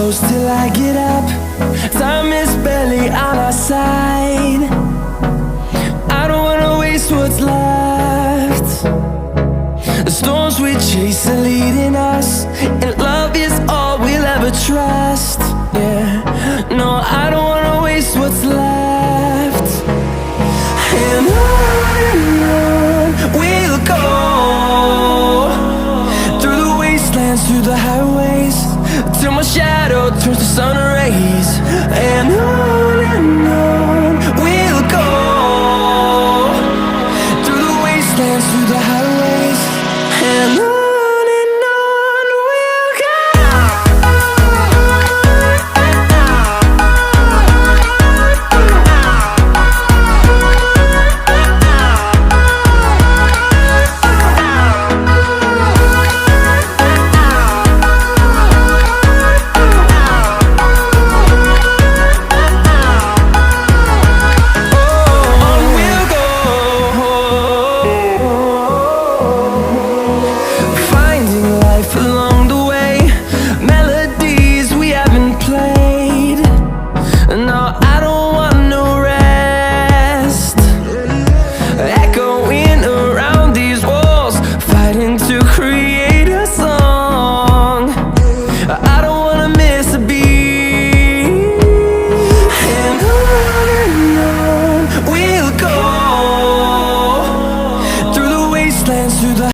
close till I get up. Time is barely on our side. I don't wanna waste what's left. The storms we chase are leading us, and love is all we'll ever trust. Yeah, no, I don't wanna waste what's left. And on we'll go, through the wastelands, through the highways, till my shadow turns to sun